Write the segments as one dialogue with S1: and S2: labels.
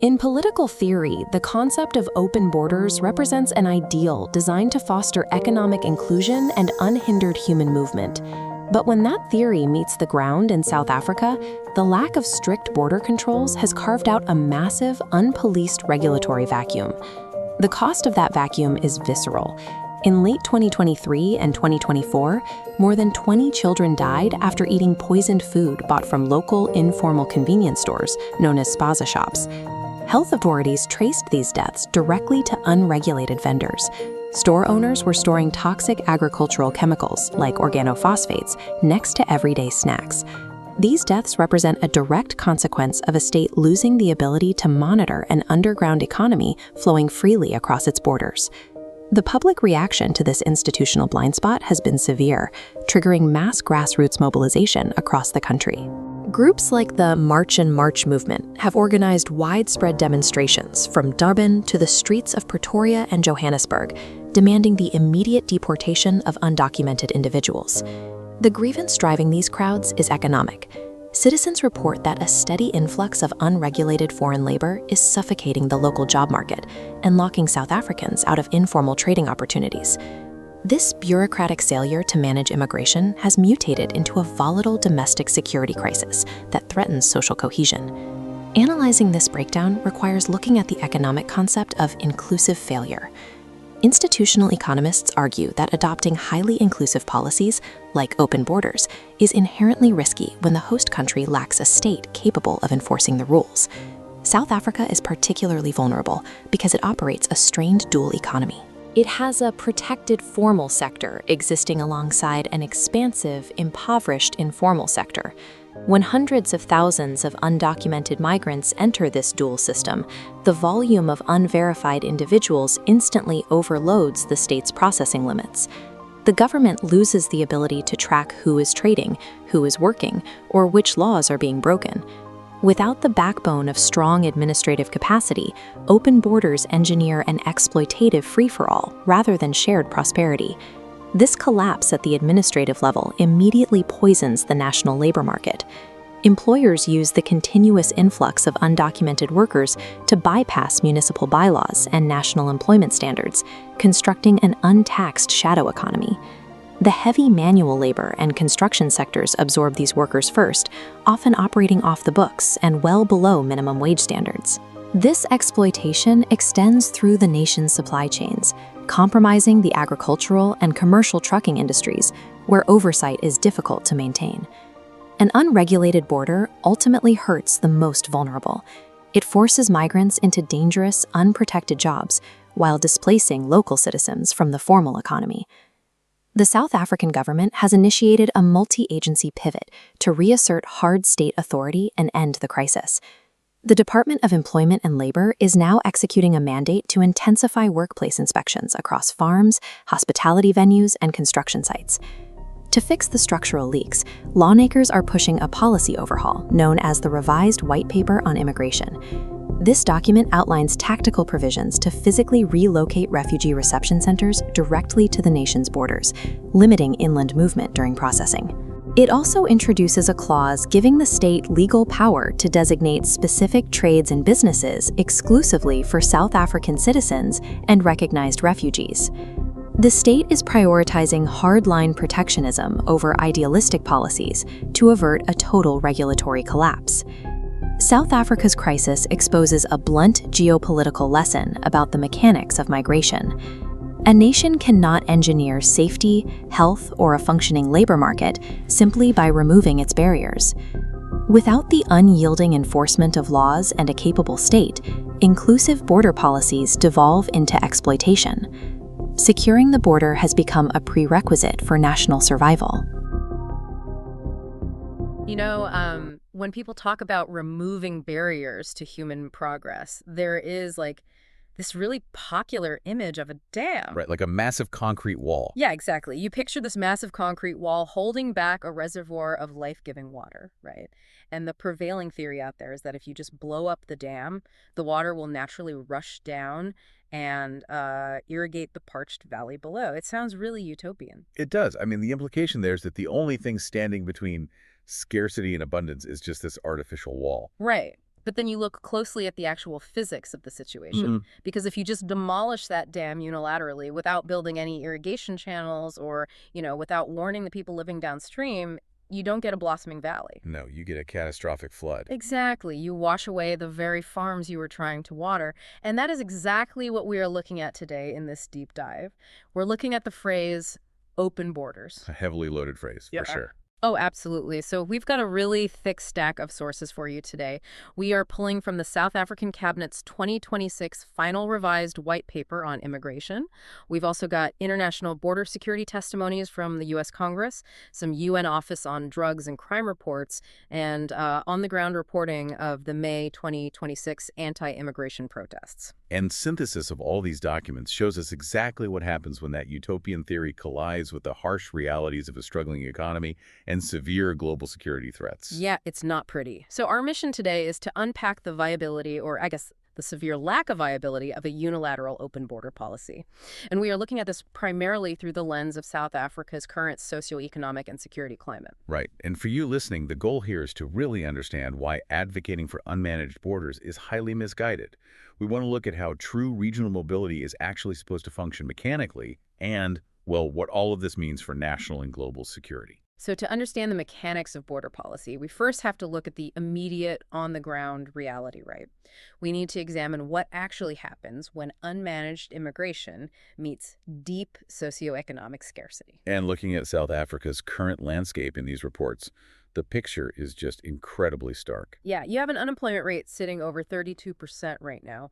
S1: In political theory, the concept of open borders represents an ideal designed to foster economic inclusion and unhindered human movement. But when that theory meets the ground in South Africa, the lack of strict border controls has carved out a massive, unpoliced regulatory vacuum. The cost of that vacuum is visceral. In late 2023 and 2024, more than 20 children died after eating poisoned food bought from local informal convenience stores known as spaza shops. Health authorities traced these deaths directly to unregulated vendors. Store owners were storing toxic agricultural chemicals, like organophosphates, next to everyday snacks. These deaths represent a direct consequence of a state losing the ability to monitor an underground economy flowing freely across its borders. The public reaction to this institutional blind spot has been severe, triggering mass grassroots mobilization across the country. Groups like the March and March movement have organized widespread demonstrations from Durban to the streets of Pretoria and Johannesburg, demanding the immediate deportation of undocumented individuals. The grievance driving these crowds is economic. Citizens report that a steady influx of unregulated foreign labor is suffocating the local job market and locking South Africans out of informal trading opportunities. This bureaucratic failure to manage immigration has mutated into a volatile domestic security crisis that threatens social cohesion. Analyzing this breakdown requires looking at the economic concept of inclusive failure. Institutional economists argue that adopting highly inclusive policies, like open borders, is inherently risky when the host country lacks a state capable of enforcing the rules. South Africa is particularly vulnerable because it operates a strained dual economy. It has a protected formal sector existing alongside an expansive, impoverished informal sector. When hundreds of thousands of undocumented migrants enter this dual system, the volume of unverified individuals instantly overloads the state's processing limits. The government loses the ability to track who is trading, who is working, or which laws are being broken. Without the backbone of strong administrative capacity, open borders engineer an exploitative free-for-all rather than shared prosperity. This collapse at the administrative level immediately poisons the national labor market. Employers use the continuous influx of undocumented workers to bypass municipal bylaws and national employment standards, constructing an untaxed shadow economy. The heavy manual labor and construction sectors absorb these workers first, often operating off the books and well below minimum wage standards. This exploitation extends through the nation's supply chains, compromising the agricultural and commercial trucking industries, where oversight is difficult to maintain. An unregulated border ultimately hurts the most vulnerable. It forces migrants into dangerous, unprotected jobs while displacing local citizens from the formal economy. The South African government has initiated a multi-agency pivot to reassert hard state authority and end the crisis. The Department of Employment and Labor is now executing a mandate to intensify workplace inspections across farms, hospitality venues, and construction sites. To fix the structural leaks, lawmakers are pushing a policy overhaul known as the Revised White Paper on Immigration. This document outlines tactical provisions to physically relocate refugee reception centers directly to the nation's borders, limiting inland movement during processing. It also introduces a clause giving the state legal power to designate specific trades and businesses exclusively for South African citizens and recognized refugees. The state is prioritizing hardline protectionism over idealistic policies to avert a total regulatory collapse. South Africa's crisis exposes a blunt geopolitical lesson about the mechanics of migration. A nation cannot engineer safety, health, or a functioning labor market simply by removing its barriers. Without the unyielding enforcement of laws and a capable state, inclusive border policies devolve into exploitation. Securing the border has become a prerequisite for national survival.
S2: When people talk about removing barriers to human progress, there is this really popular image of a dam.
S3: Right, like a massive concrete wall.
S2: Yeah, exactly. You picture this massive concrete wall holding back a reservoir of life-giving water, right? And the prevailing theory out there is that if you just blow up the dam, the water will naturally rush down and irrigate the parched valley below. It sounds really utopian.
S3: It does. I mean, the implication there is that the only thing standing between scarcity and abundance is just this artificial wall.
S2: Right. But then you look closely at the actual physics of the situation. Because if you just demolish that dam unilaterally without building any irrigation channels or, without warning the people living downstream, you don't get a blossoming valley.
S3: No, you get a catastrophic flood.
S2: Exactly. You wash away the very farms you were trying to water. And that is exactly what we are looking at today in this deep dive. We're looking at the phrase open borders.
S3: A heavily loaded phrase, for sure.
S2: Oh, absolutely. So we've got a really thick stack of sources for you today. We are pulling from the South African Cabinet's 2026 final revised white paper on immigration. We've also got international border security testimonies from the U.S. Congress, some UN Office on Drugs and Crime reports, and on-the-ground reporting of the May 2026 anti-immigration protests.
S3: And synthesis of all these documents shows us exactly what happens when that utopian theory collides with the harsh realities of a struggling economy and severe global security threats.
S2: Yeah, it's not pretty. So our mission today is to unpack the viability, or I guess the severe lack of viability, of a unilateral open border policy. And we are looking at this primarily through the lens of South Africa's current socioeconomic and security climate.
S3: Right. And for you listening, the goal here is to really understand why advocating for unmanaged borders is highly misguided. We want to look at how true regional mobility is actually supposed to function mechanically and, well, what all of this means for national and global security.
S2: So to understand the mechanics of border policy, we first have to look at the immediate on-the-ground reality, right? We need to examine what actually happens when unmanaged immigration meets deep socioeconomic scarcity.
S3: And looking at South Africa's current landscape in these reports, the picture is just incredibly stark.
S2: Yeah, you have an unemployment rate sitting over 32% right now,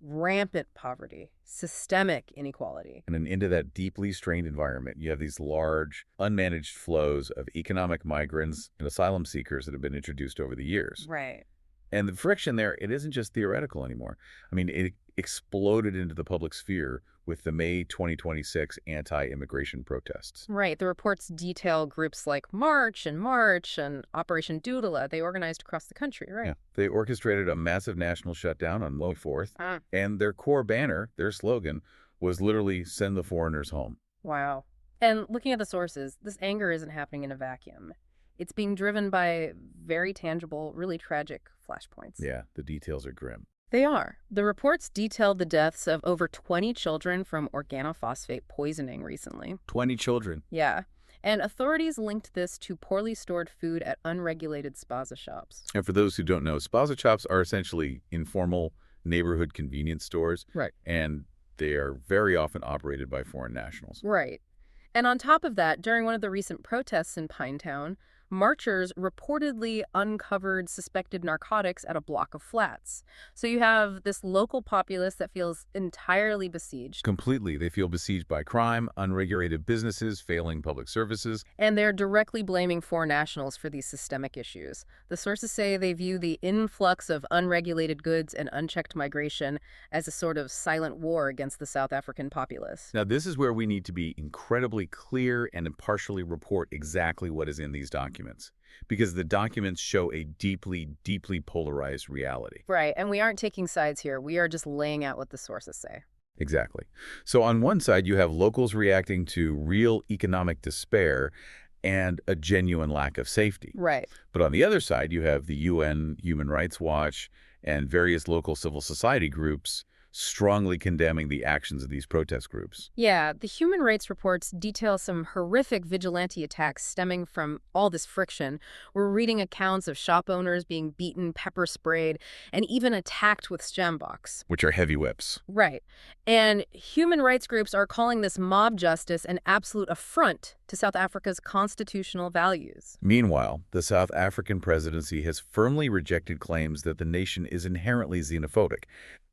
S2: rampant poverty, systemic inequality.
S3: And then into that deeply strained environment, you have these large, unmanaged flows of economic migrants and asylum seekers that have been introduced over the years.
S2: Right.
S3: And the friction there, it isn't just theoretical anymore. I mean, it exploded into the public sphere with the May 2026 anti-immigration protests.
S2: Right. The reports detail groups like March and Operation Doodle. They organized across the country, right?
S3: Yeah. They orchestrated a massive national shutdown on May 4th, and their core banner, their slogan, was literally "Send the foreigners home."
S2: Wow. And looking at the sources, this anger isn't happening in a vacuum. It's being driven by very tangible, really tragic flashpoints.
S3: Yeah, the details are grim.
S2: They are. The reports detailed the deaths of over 20 children from organophosphate poisoning recently.
S3: 20 children.
S2: Yeah. And authorities linked this to poorly stored food at unregulated spaza shops.
S3: And for those who don't know, spaza shops are essentially informal neighborhood convenience stores.
S2: Right.
S3: And they are very often operated by foreign nationals.
S2: Right. And on top of that, during one of the recent protests in Pinetown, marchers reportedly uncovered suspected narcotics at a block of flats. So you have this local populace that feels entirely besieged.
S3: Completely. They feel besieged by crime, unregulated businesses, failing public services.
S2: And they're directly blaming foreign nationals for these systemic issues. The sources say they view the influx of unregulated goods and unchecked migration as a sort of silent war against the South African populace.
S3: Now, this is where we need to be incredibly clear and impartially report exactly what is in these documents, because the documents show a deeply, deeply polarized reality.
S2: Right, and we aren't taking sides here. We are just laying out what the sources say.
S3: Exactly. So on one side, you have locals reacting to real economic despair and a genuine lack of safety.
S2: Right.
S3: But on the other side, you have the UN, Human Rights Watch, and various local civil society groups strongly condemning the actions of these protest groups.
S2: Yeah, the human rights reports detail some horrific vigilante attacks stemming from all this friction. We're reading accounts of shop owners being beaten, pepper sprayed, and even attacked with sjamboks.
S3: Which are heavy whips.
S2: Right. And human rights groups are calling this mob justice an absolute affront to South Africa's constitutional values.
S3: Meanwhile, the South African presidency has firmly rejected claims that the nation is inherently xenophobic.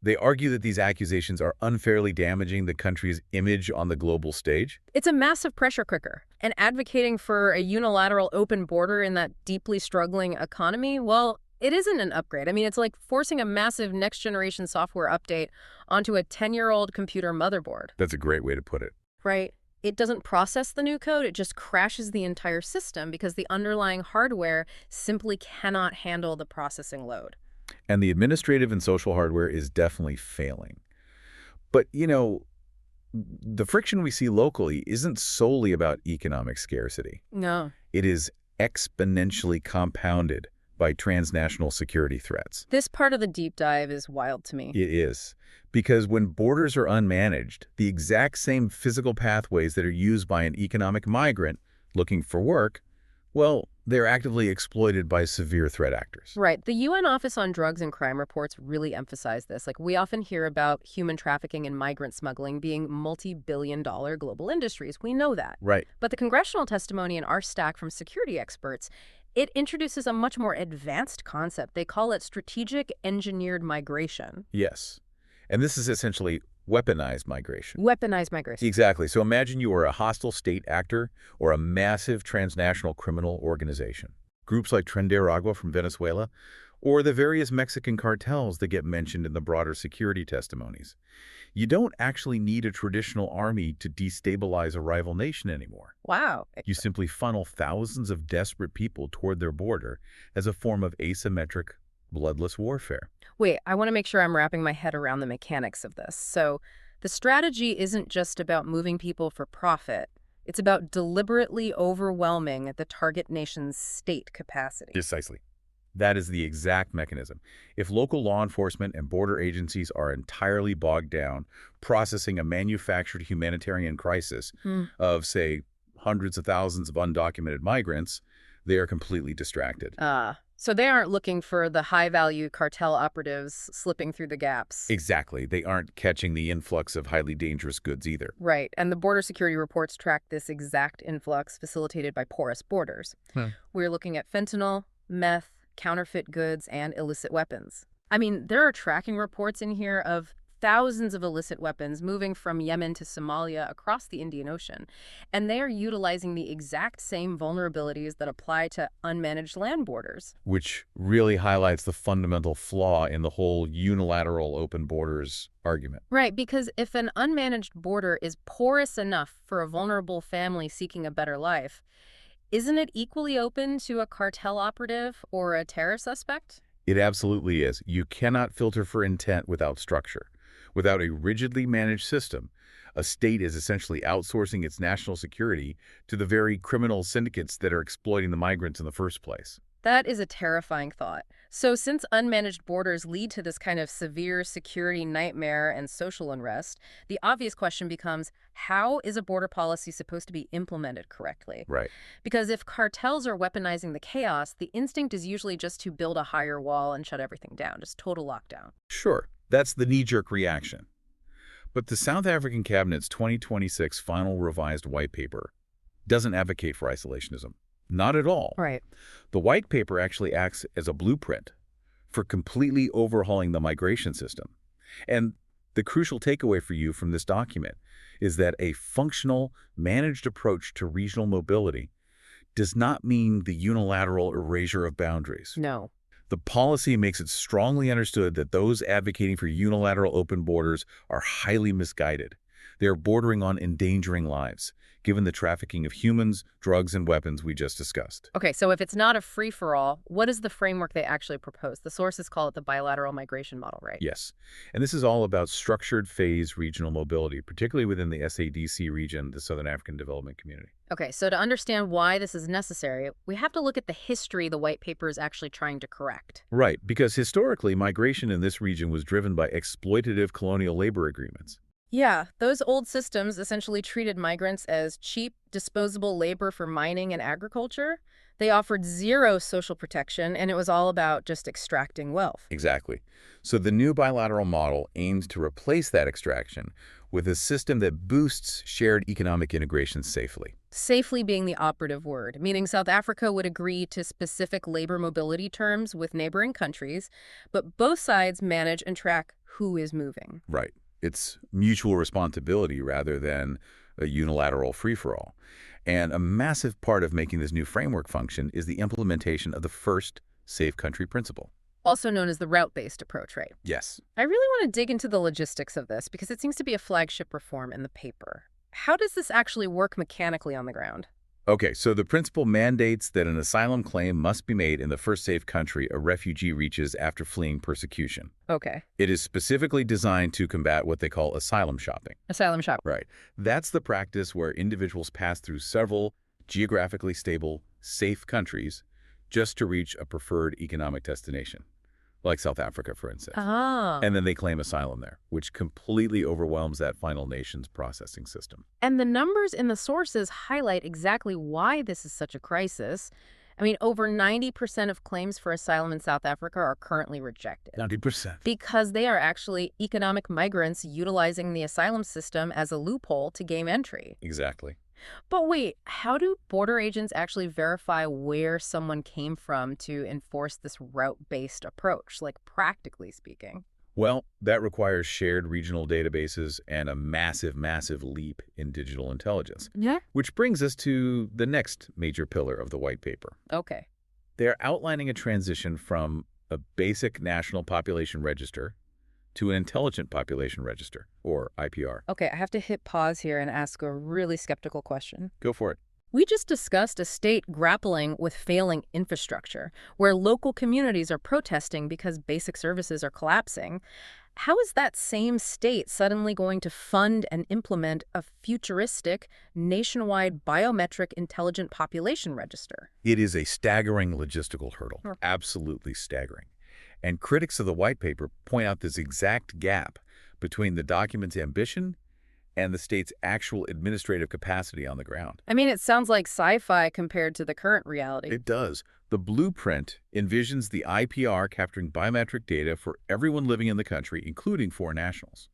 S3: They argue that these accusations are unfairly damaging the country's image on the global stage.
S2: It's a massive pressure cooker. And advocating for a unilateral open border in that deeply struggling economy, well, it isn't an upgrade. I mean, it's like forcing a massive next-generation software update onto a 10-year-old computer motherboard.
S3: That's a great way to put it.
S2: Right. It doesn't process the new code. It just crashes the entire system because the underlying hardware simply cannot handle the processing load.
S3: And the administrative and social hardware is definitely failing. But, you know, the friction we see locally isn't solely about economic scarcity.
S2: No.
S3: It is exponentially compounded by transnational security threats.
S2: This part of the deep dive is wild to me.
S3: It is. Because when borders are unmanaged, the exact same physical pathways that are used by an economic migrant looking for work, well, they're actively exploited by severe threat actors.
S2: Right. The UN Office on Drugs and Crime reports really emphasize this. Like, we often hear about human trafficking and migrant smuggling being multi-billion-dollar global industries. We know that.
S3: Right.
S2: But the congressional testimony in our stack from security experts, it introduces a much more advanced concept. They call it strategic engineered migration.
S3: Yes. And this is essentially weaponized migration.
S2: Weaponized migration.
S3: Exactly. So imagine you are a hostile state actor or a massive transnational criminal organization. Groups like Tren de Aragua from Venezuela, or the various Mexican cartels that get mentioned in the broader security testimonies. You don't actually need a traditional army to destabilize a rival nation anymore.
S2: Wow.
S3: You simply funnel thousands of desperate people toward their border as a form of asymmetric, bloodless warfare.
S2: Wait, I want to make sure I'm wrapping my head around the mechanics of this. So the strategy isn't just about moving people for profit. It's about deliberately overwhelming the target nation's state capacity.
S3: Precisely. That is the exact mechanism. If local law enforcement and border agencies are entirely bogged down processing a manufactured humanitarian crisis of, say, hundreds of thousands of undocumented migrants, they are completely distracted.
S2: So they aren't looking for the high-value cartel operatives slipping through the gaps.
S3: Exactly. They aren't catching the influx of highly dangerous goods either.
S2: Right, and the border security reports track this exact influx facilitated by porous borders. We're looking at fentanyl, meth, counterfeit goods, and illicit weapons. I mean, there are tracking reports in here of thousands of illicit weapons moving from Yemen to Somalia across the Indian Ocean, and they are utilizing the exact same vulnerabilities that apply to unmanaged land borders.
S3: Which really highlights the fundamental flaw in the whole unilateral open borders argument.
S2: Right, because if an unmanaged border is porous enough for a vulnerable family seeking a better life, isn't it equally open to a cartel operative or a terror suspect?
S3: It absolutely is. You cannot filter for intent without structure. Without a rigidly managed system, a state is essentially outsourcing its national security to the very criminal syndicates that are exploiting the migrants in the first place.
S2: That is a terrifying thought. So since unmanaged borders lead to this kind of severe security nightmare and social unrest, the obvious question becomes, how is a border policy supposed to be implemented correctly?
S3: Right.
S2: Because if cartels are weaponizing the chaos, the instinct is usually just to build a higher wall and shut everything down, just total lockdown.
S3: Sure, that's the knee-jerk reaction. But the South African Cabinet's 2026 final revised white paper doesn't advocate for isolationism. Not at all.
S2: Right.
S3: The white paper actually acts as a blueprint for completely overhauling the migration system. And the crucial takeaway for you from this document is that a functional, managed approach to regional mobility does not mean the unilateral erasure of boundaries.
S2: No.
S3: The policy makes it strongly understood that those advocating for unilateral open borders are highly misguided. They are bordering on endangering lives, given the trafficking of humans, drugs, and weapons we just discussed.
S2: Okay, so if it's not a free-for-all, what is the framework they actually propose? The sources call it the bilateral migration model, right?
S3: Yes. And this is all about structured phase regional mobility, particularly within the SADC region, the Southern African Development Community.
S2: Okay, so to understand why this is necessary, we have to look at the history the white paper is actually trying to correct.
S3: Right, because historically, migration in this region was driven by exploitative colonial labor agreements.
S2: Yeah, those old systems essentially treated migrants as cheap, disposable labor for mining and agriculture. They offered zero social protection, and it was all about just extracting wealth.
S3: Exactly. So the new bilateral model aims to replace that extraction with a system that boosts shared economic integration safely.
S2: Safely being the operative word, meaning South Africa would agree to specific labor mobility terms with neighboring countries, but both sides manage and track who is moving.
S3: Right. It's mutual responsibility rather than a unilateral free-for-all. And a massive part of making this new framework function is the implementation of the first safe country principle.
S2: Also known as the route-based approach, right?
S3: Yes.
S2: I really want to dig into the logistics of this because it seems to be a flagship reform in the paper. How does this actually work mechanically on the ground?
S3: Okay, so the principle mandates that an asylum claim must be made in the first safe country a refugee reaches after fleeing persecution.
S2: Okay.
S3: It is specifically designed to combat what they call asylum shopping.
S2: Asylum shop.
S3: Right. That's the practice where individuals pass through several geographically stable, safe countries just to reach a preferred economic destination, like South Africa, for instance.
S2: Ah.
S3: And then they claim asylum there, which completely overwhelms that final nation's processing system.
S2: And the numbers in the sources highlight exactly why this is such a crisis. I mean, over 90% of claims for asylum in South Africa are currently rejected
S3: 90%.
S2: because they are actually economic migrants utilizing the asylum system as a loophole to gain entry.
S3: Exactly.
S2: But wait, how do border agents actually verify where someone came from to enforce this route-based approach, like practically speaking?
S3: Well, that requires shared regional databases and a massive, massive leap in digital intelligence.
S2: Yeah.
S3: Which brings us to the next major pillar of the white paper.
S2: Okay.
S3: They're outlining a transition from a basic national population register to an intelligent population register, or IPR.
S2: Okay, I have to hit pause here and ask a really skeptical question.
S3: Go for it.
S2: We just discussed a state grappling with failing infrastructure, where local communities are protesting because basic services are collapsing. How is that same state suddenly going to fund and implement a futuristic, nationwide biometric intelligent population register?
S3: It is a staggering logistical hurdle.
S2: Sure.
S3: Absolutely staggering. And critics of the white paper point out this exact gap between the document's ambition and the state's actual administrative capacity on the ground.
S2: I mean, it sounds like sci-fi compared to the current reality.
S3: It does. The blueprint envisions the IPR capturing biometric data for everyone living in the country, including foreign nationals.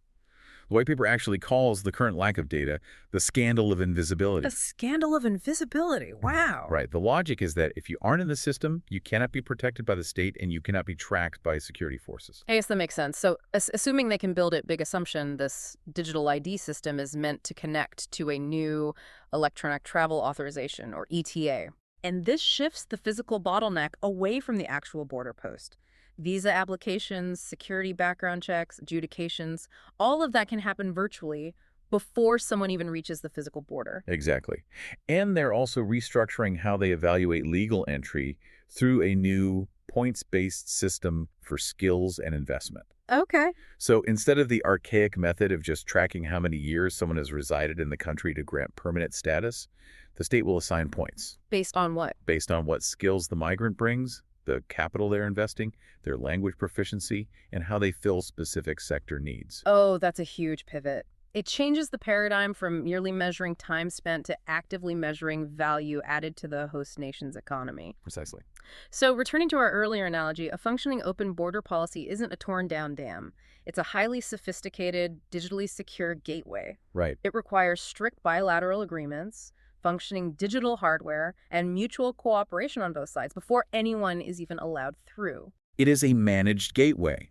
S3: The white paper actually calls the current lack of data the scandal of invisibility.
S2: A scandal of invisibility. Wow.
S3: Right. The logic is that if you aren't in the system, you cannot be protected by the state and you cannot be tracked by security forces.
S2: I guess that makes sense. So assuming they can build it, big assumption, this digital ID system is meant to connect to a new electronic travel authorization, or ETA. And this shifts the physical bottleneck away from the actual border post. Visa applications, security background checks, adjudications, all of that can happen virtually before someone even reaches the physical border.
S3: Exactly. And they're also restructuring how they evaluate legal entry through a new points-based system for skills and investment.
S2: Okay.
S3: So instead of the archaic method of just tracking how many years someone has resided in the country to grant permanent status, the state will assign points.
S2: Based on what?
S3: Based on what skills the migrant brings, the capital they're investing, their language proficiency, and how they fill specific sector needs.
S2: Oh, that's a huge pivot. It changes the paradigm from merely measuring time spent to actively measuring value added to the host nation's economy.
S3: Precisely.
S2: So returning to our earlier analogy, a functioning open border policy isn't a torn-down dam. It's a highly sophisticated, digitally secure gateway.
S3: Right.
S2: It requires strict bilateral agreements, functioning digital hardware, and mutual cooperation on both sides before anyone is even allowed through.
S3: It is a managed gateway.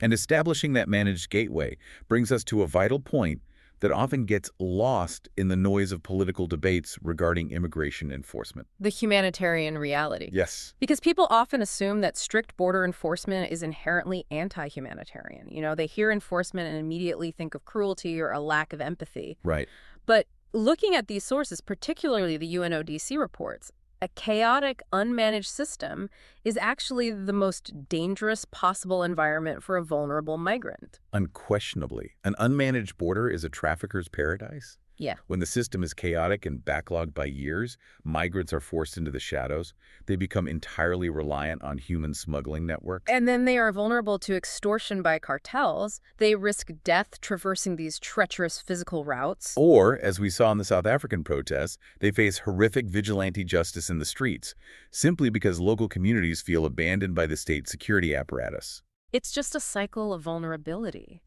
S3: And establishing that managed gateway brings us to a vital point that often gets lost in the noise of political debates regarding immigration enforcement.
S2: The humanitarian reality.
S3: Yes.
S2: Because people often assume that strict border enforcement is inherently anti-humanitarian. You know, they hear enforcement and immediately think of cruelty or a lack of empathy.
S3: Right.
S2: But looking at these sources, particularly the UNODC reports, a chaotic, unmanaged system is actually the most dangerous possible environment for a vulnerable migrant.
S3: Unquestionably. An unmanaged border is a trafficker's paradise.
S2: Yeah.
S3: When the system is chaotic and backlogged by years, migrants are forced into the shadows. They become entirely reliant on human smuggling networks.
S2: And then they are vulnerable to extortion by cartels. They risk death traversing these treacherous physical routes.
S3: Or, as we saw in the South African protests, they face horrific vigilante justice in the streets, simply because local communities feel abandoned by the state security apparatus.
S2: It's just a cycle of vulnerability.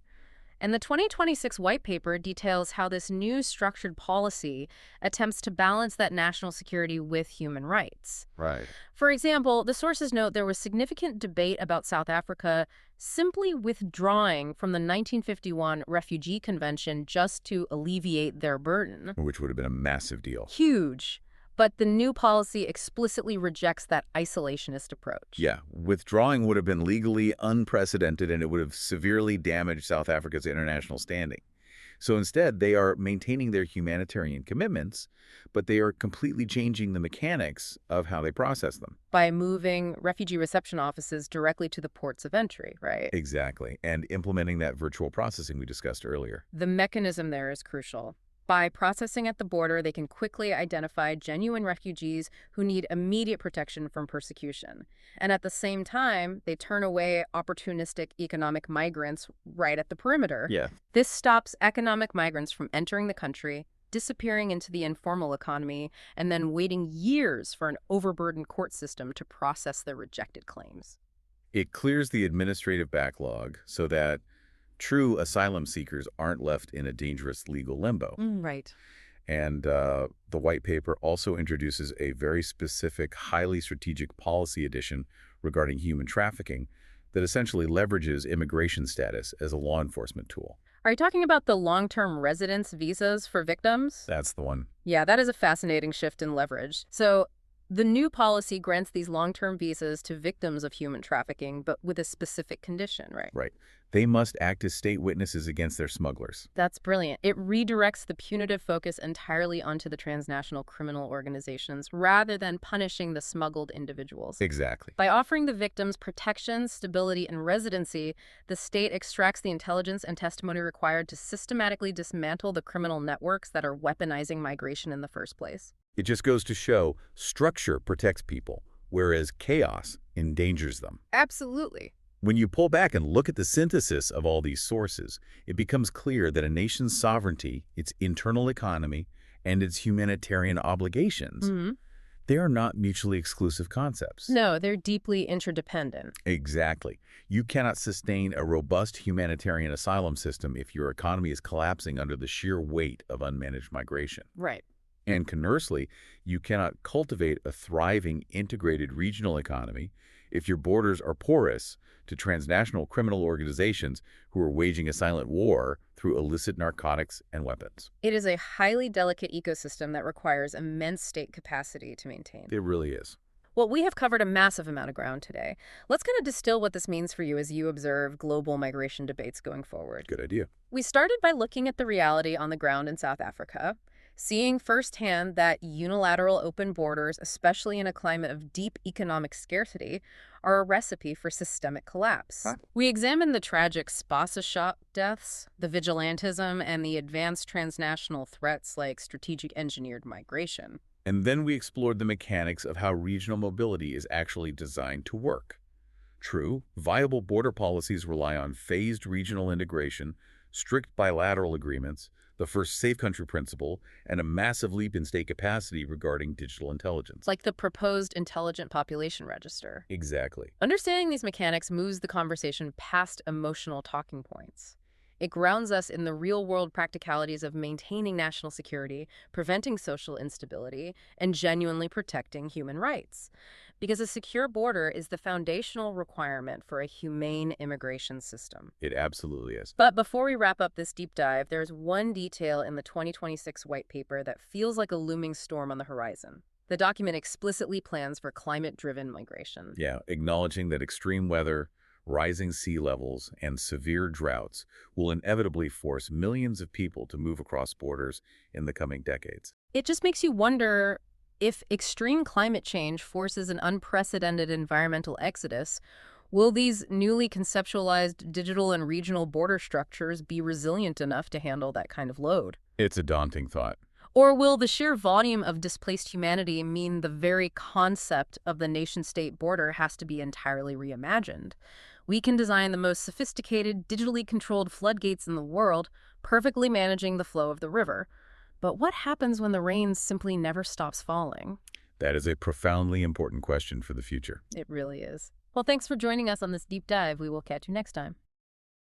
S2: And the 2026 white paper details how this new structured policy attempts to balance that national security with human rights.
S3: Right.
S2: For example, the sources note there was significant debate about South Africa simply withdrawing from the 1951 Refugee Convention just to alleviate their burden.
S3: Which would have been a massive deal.
S2: Huge. But the new policy explicitly rejects that isolationist approach.
S3: Yeah, withdrawing would have been legally unprecedented and it would have severely damaged South Africa's international standing. So instead, they are maintaining their humanitarian commitments, but they are completely changing the mechanics of how they process them.
S2: By moving refugee reception offices directly to the ports of entry, right?
S3: Exactly, and implementing that virtual processing we discussed earlier.
S2: The mechanism there is crucial. By processing at the border, they can quickly identify genuine refugees who need immediate protection from persecution. And at the same time, they turn away opportunistic economic migrants right at the perimeter.
S3: Yeah.
S2: This stops economic migrants from entering the country, disappearing into the informal economy, and then waiting years for an overburdened court system to process their rejected claims.
S3: It clears the administrative backlog so that true asylum seekers aren't left in a dangerous legal limbo.
S2: Right.
S3: And the white paper also introduces a very specific, highly strategic policy addition regarding human trafficking that essentially leverages immigration status as a law enforcement tool.
S2: Are you talking about the long-term residence visas for victims?
S3: That's the one.
S2: Yeah, that is a fascinating shift in leverage. So the new policy grants these long-term visas to victims of human trafficking, but with a specific condition, right?
S3: Right. They must act as state witnesses against their smugglers.
S2: That's brilliant. It redirects the punitive focus entirely onto the transnational criminal organizations rather than punishing the smuggled individuals.
S3: Exactly.
S2: By offering the victims protection, stability, and residency, the state extracts the intelligence and testimony required to systematically dismantle the criminal networks that are weaponizing migration in the first place.
S3: It just goes to show structure protects people, whereas chaos endangers them.
S2: Absolutely.
S3: When you pull back and look at the synthesis of all these sources, it becomes clear that a nation's sovereignty, its internal economy, and its humanitarian obligations, they are not mutually exclusive concepts.
S2: No, they're deeply interdependent.
S3: Exactly. You cannot sustain a robust humanitarian asylum system if your economy is collapsing under the sheer weight of unmanaged migration.
S2: Right.
S3: And conversely, you cannot cultivate a thriving, integrated regional economy if your borders are porous to transnational criminal organizations who are waging a silent war through illicit narcotics and weapons.
S2: It is a highly delicate ecosystem that requires immense state capacity to maintain.
S3: It really is.
S2: Well, we have covered a massive amount of ground today. Let's kind of distill what this means for you as you observe global migration debates going forward.
S3: Good idea.
S2: We started by looking at the reality on the ground in South Africa, seeing firsthand that unilateral open borders, especially in a climate of deep economic scarcity, are a recipe for systemic collapse.
S3: Huh?
S2: We examined the tragic Spaza deaths, the vigilantism, and the advanced transnational threats like strategic engineered migration.
S3: And then we explored the mechanics of how regional mobility is actually designed to work. True, viable border policies rely on phased regional integration, strict bilateral agreements, the first safe country principle, and a massive leap in state capacity regarding digital intelligence.
S2: Like the proposed Intelligent Population Register.
S3: Exactly.
S2: Understanding these mechanics moves the conversation past emotional talking points. It grounds us in the real-world practicalities of maintaining national security, preventing social instability, and genuinely protecting human rights. Because a secure border is the foundational requirement for a humane immigration system.
S3: It absolutely is.
S2: But before we wrap up this deep dive, there's one detail in the 2026 white paper that feels like a looming storm on the horizon. The document explicitly plans for climate-driven migration.
S3: Yeah, acknowledging that extreme weather, rising sea levels, and severe droughts will inevitably force millions of people to move across borders in the coming decades.
S2: It just makes you wonder, if extreme climate change forces an unprecedented environmental exodus, will these newly conceptualized digital and regional border structures be resilient enough to handle that kind of load?
S3: It's a daunting thought.
S2: Or will the sheer volume of displaced humanity mean the very concept of the nation-state border has to be entirely reimagined? We can design the most sophisticated, digitally controlled floodgates in the world, perfectly managing the flow of the river. But what happens when the rain simply never stops falling?
S3: That is a profoundly important question for the future.
S2: It really is. Well, thanks for joining us on this deep dive. We will catch you next time.